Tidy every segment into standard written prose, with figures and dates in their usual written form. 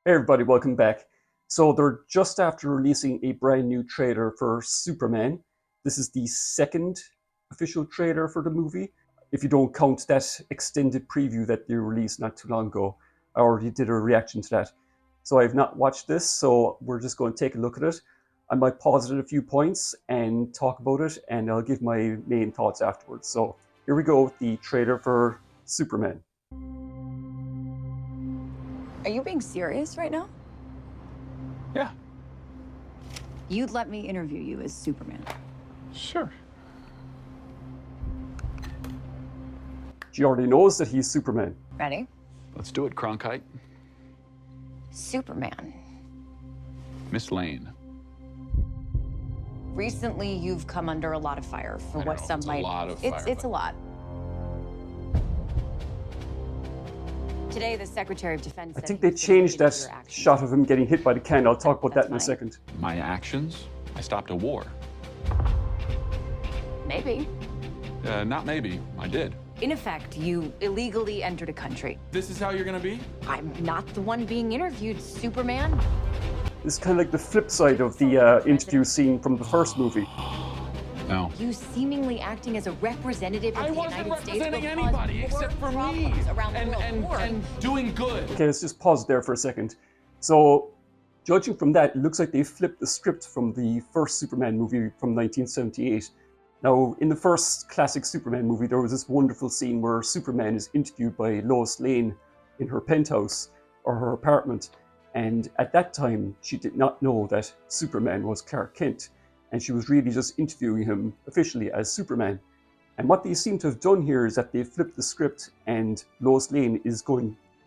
Hey everybody, welcome back. So they're just after releasing a brand new trailer for Superman. This is the second official trailer for the movie. If you don't count that extended preview that they released not too long ago, I already did a reaction to that. So I've not watched this, so we're just going to take a look at it. I might pause it at a few points and talk about it, and I'll give my main thoughts afterwards. So here we go with the trailer for Superman. Are you being serious right now? Yeah, You'd let me interview you as Superman. sure. She already knows that he's Superman. Ready? Let's do it, Cronkite. Superman. Miss Lane. Recently, you've come under a lot of fire for I what know, some it's a might. lot of it's fire, it's a but- lot. Today, the Secretary of Defense. I said think he they was gonna look changed into that your actions. shot of him getting hit by the can. I'll talk about that in a That's fine. second. My actions? I stopped a war. Maybe. Not maybe. I did. In effect, you illegally entered a country. This is how you're gonna be? I'm not the one being interviewed, Superman. This is kind of like the flip side of the interview scene from the first movie. No. You seemingly acting as a representative of I the wasn't United States representing will cause anybody more except for me. problems around the world. And, More. and doing good. Okay, let's just pause there for a second. So, judging from that, it looks like they flipped the script from the first Superman movie from 1978. Now, in the first classic Superman movie, there was this wonderful scene where Superman is interviewed by Lois Lane in her penthouse or her apartment. And at that time, she did not know that Superman was Clark Kent. And she was really just interviewing him officially as Superman. And what they seem to have done here is that they flipped the script, and Lois Lane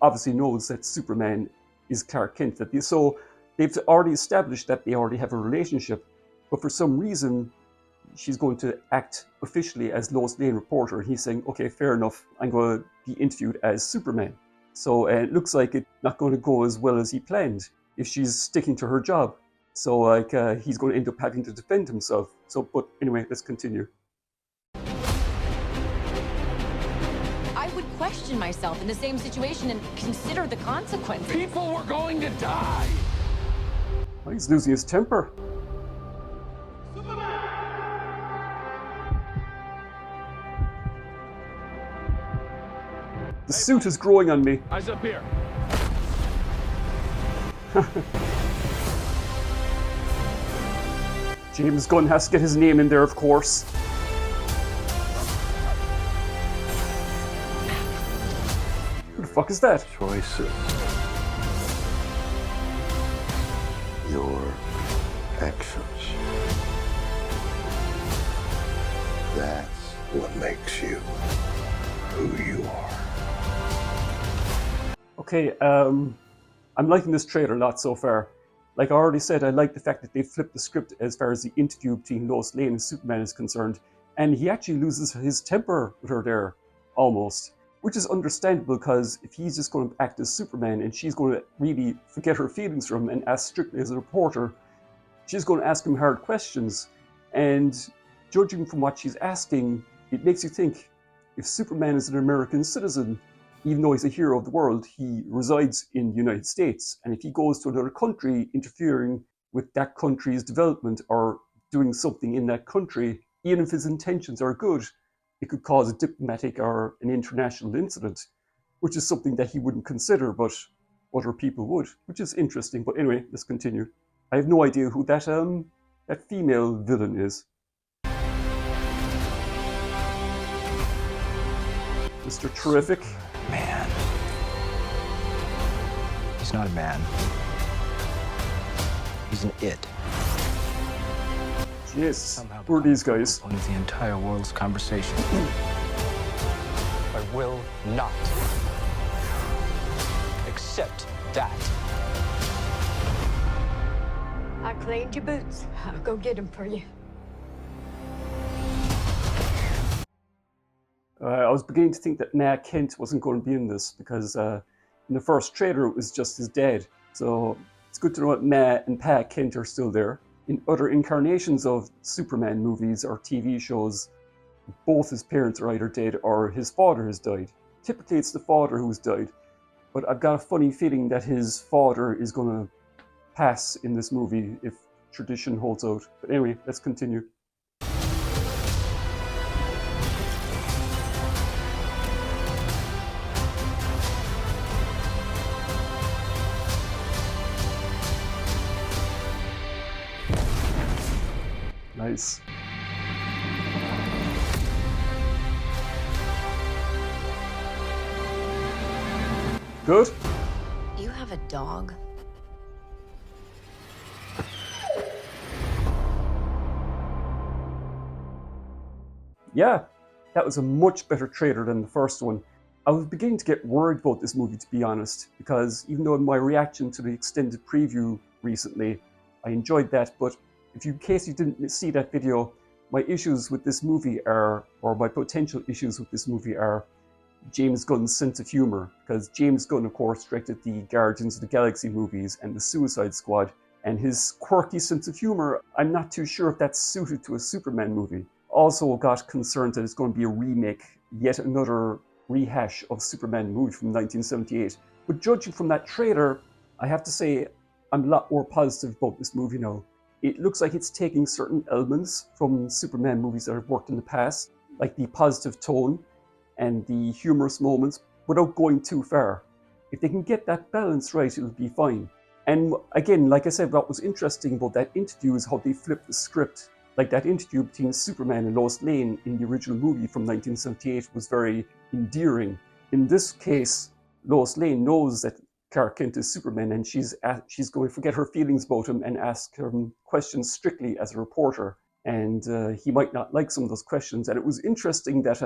obviously knows that Superman is Clark Kent. So they've already established that they already have a relationship, but for some reason, she's going to act officially as Lois Lane reporter. And he's saying, okay, fair enough, I'm going to be interviewed as Superman. So it looks like it's not going to go as well as he planned if she's sticking to her job. So he's going to end up having to defend himself. But anyway, let's continue. I would question myself in the same situation and consider the consequences. People were going to die. Oh, he's losing his temper. The suit is growing on me. Eyes up here. James Gunn has to get his name in there, of course. Who the fuck is that? Choices. Your actions. That's what makes you who you are. Okay, I'm liking this trailer a lot so far. Like I already said, I like the fact that they flipped the script as far as the interview between Lois Lane and Superman is concerned. And he actually loses his temper with her there, almost. Which is understandable, because if he's just going to act as Superman and she's going to really forget her feelings for him and ask strictly as a reporter, she's going to ask him hard questions. And judging from what she's asking, it makes you think, if Superman is an American citizen, even though he's a hero of the world, he resides in the United States. And if he goes to another country interfering with that country's development or doing something in that country, even if his intentions are good, it could cause a diplomatic or an international incident, which is something that he wouldn't consider, but other people would, which is interesting. But anyway, let's continue. I have no idea who that female villain is. Mr. Terrific. Man. He's not a man. He's an it. Yes, who are these guys? One of the entire world's conversation. I will not accept that. I cleaned your boots. I'll go get them for you. I was beginning to think that Ma Kent wasn't going to be in this, because in the first trailer it was just his dad. So it's good to know that Ma and Pa Kent are still there. In other incarnations of Superman movies or TV shows, both his parents are either dead or his father has died. Typically it's the father who's died. But I've got a funny feeling that his father is going to pass in this movie if tradition holds out. But anyway, let's continue. Nice. Good? You have a dog? Yeah, that was a much better trailer than the first one. I was beginning to get worried about this movie, to be honest, because even though in my reaction to the extended preview recently, I enjoyed that, but in case you didn't see that video, my issues with this movie are, or my potential issues with this movie are, James Gunn's sense of humor, because James Gunn, of course, directed the Guardians of the Galaxy movies and the Suicide Squad, and his quirky sense of humor, I'm not too sure if that's suited to a Superman movie. Also got concerned that it's going to be a remake, yet another rehash of Superman movie from 1978. But judging from that trailer, I have to say I'm a lot more positive about this movie now. It looks like it's taking certain elements from Superman movies that have worked in the past, like the positive tone and the humorous moments, without going too far. If they can get that balance right, it'll be fine. And again, like I said, what was interesting about that interview is how they flipped the script. Like that interview between Superman and Lois Lane in the original movie from 1978 was very endearing. In this case, Lois Lane knows that Clark Kent is Superman, and she's going to forget her feelings about him and ask him questions strictly as a reporter. And he might not like some of those questions. And it was interesting that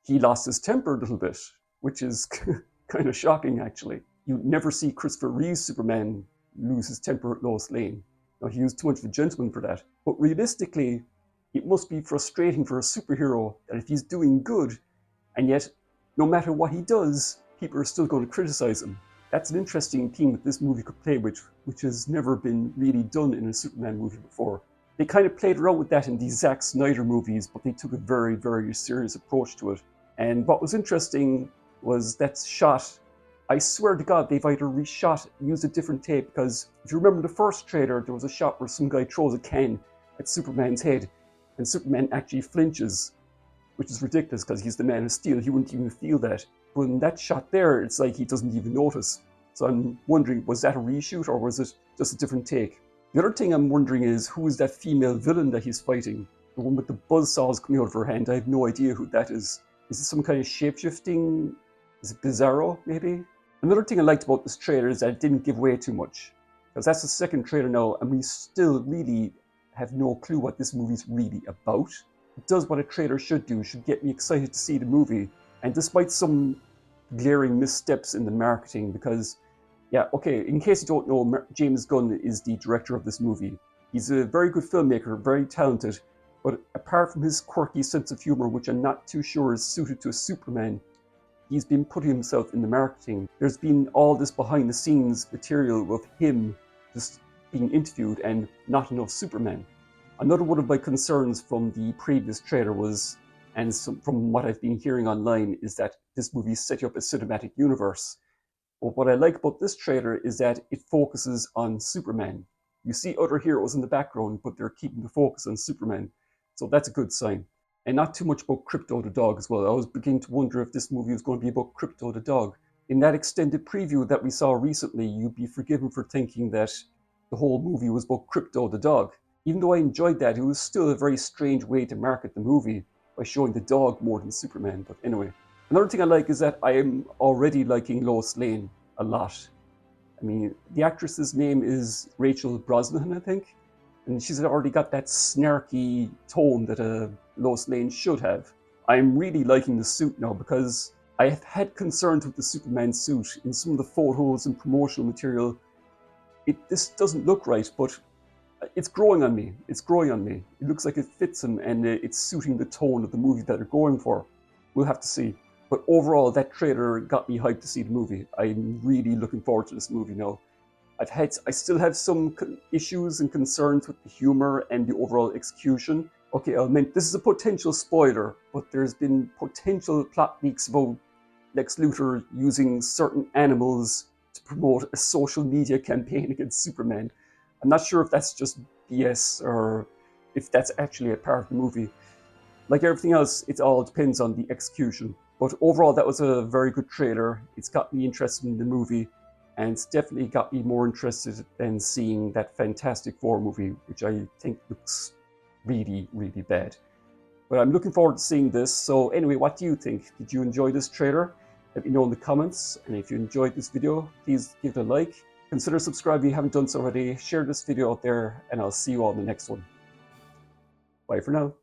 he lost his temper a little bit, which is kind of shocking, actually. You'd never see Christopher Reeve's Superman lose his temper at Lois Lane. Now, he was too much of a gentleman for that. But realistically, it must be frustrating for a superhero that if he's doing good, and yet, no matter what he does, people are still going to criticize him. That's an interesting theme that this movie could play with, which has never been really done in a Superman movie before. They kind of played around with that in the Zack Snyder movies, but they took a very, very serious approach to it. And what was interesting was that shot, I swear to God, they've either reshot, used a different take, because if you remember the first trailer, there was a shot where some guy throws a can at Superman's head, and Superman actually flinches, which is ridiculous because he's the Man of Steel. He wouldn't even feel that. But in that shot there, it's like he doesn't even notice. So I'm wondering, was that a reshoot or was it just a different take? The other thing I'm wondering is, who is that female villain that he's fighting? The one with the buzzsaws coming out of her hand. I have no idea who that is. Is it some kind of shape-shifting? Is it Bizarro, maybe? Another thing I liked about this trailer is that it didn't give away too much. Because that's the second trailer now, and we still really have no clue what this movie's really about. It does what a trailer should do, should get me excited to see the movie. And despite some glaring missteps in the marketing, because, yeah, okay, in case you don't know, James Gunn is the director of this movie. He's a very good filmmaker, very talented, but apart from his quirky sense of humor, which I'm not too sure is suited to a Superman, he's been putting himself in the marketing. There's been all this behind the scenes material with him just being interviewed and not enough Superman. Another one of my concerns from the previous trailer was, and from what I've been hearing online, is that this movie is setting up a cinematic universe. But what I like about this trailer is that it focuses on Superman. You see other heroes in the background, but they're keeping the focus on Superman. So that's a good sign. And not too much about Crypto the dog as well. I was beginning to wonder if this movie was going to be about Crypto the dog. In that extended preview that we saw recently, you'd be forgiven for thinking that the whole movie was about Crypto the dog. Even though I enjoyed that, it was still a very strange way to market the movie by showing the dog more than Superman. But anyway, another thing I like is that I am already liking Lois Lane a lot. I mean, the actress's name is Rachel Brosnahan, I think. And she's already got that snarky tone that Lois Lane should have. I'm really liking the suit now because I have had concerns with the Superman suit in some of the photos and promotional material. This doesn't look right, but it's growing on me. It's growing on me. It looks like it fits him and it's suiting the tone of the movie that they're going for. We'll have to see. But overall, that trailer got me hyped to see the movie. I'm really looking forward to this movie now. I still have some issues and concerns with the humor and the overall execution. Okay, I'll admit this is a potential spoiler, but there's been potential plot leaks about Lex Luthor using certain animals to promote a social media campaign against Superman. I'm not sure if that's just BS or if that's actually a part of the movie. Like everything else, it all depends on the execution. But overall, that was a very good trailer. It's got me interested in the movie, and it's definitely got me more interested in seeing that Fantastic Four movie, which I think looks really, really bad. But I'm looking forward to seeing this. So anyway, what do you think? Did you enjoy this trailer? Let me know in the comments. And if you enjoyed this video, please give it a like. Consider subscribing if you haven't done so already. Share this video out there, and I'll see you all in the next one. Bye for now.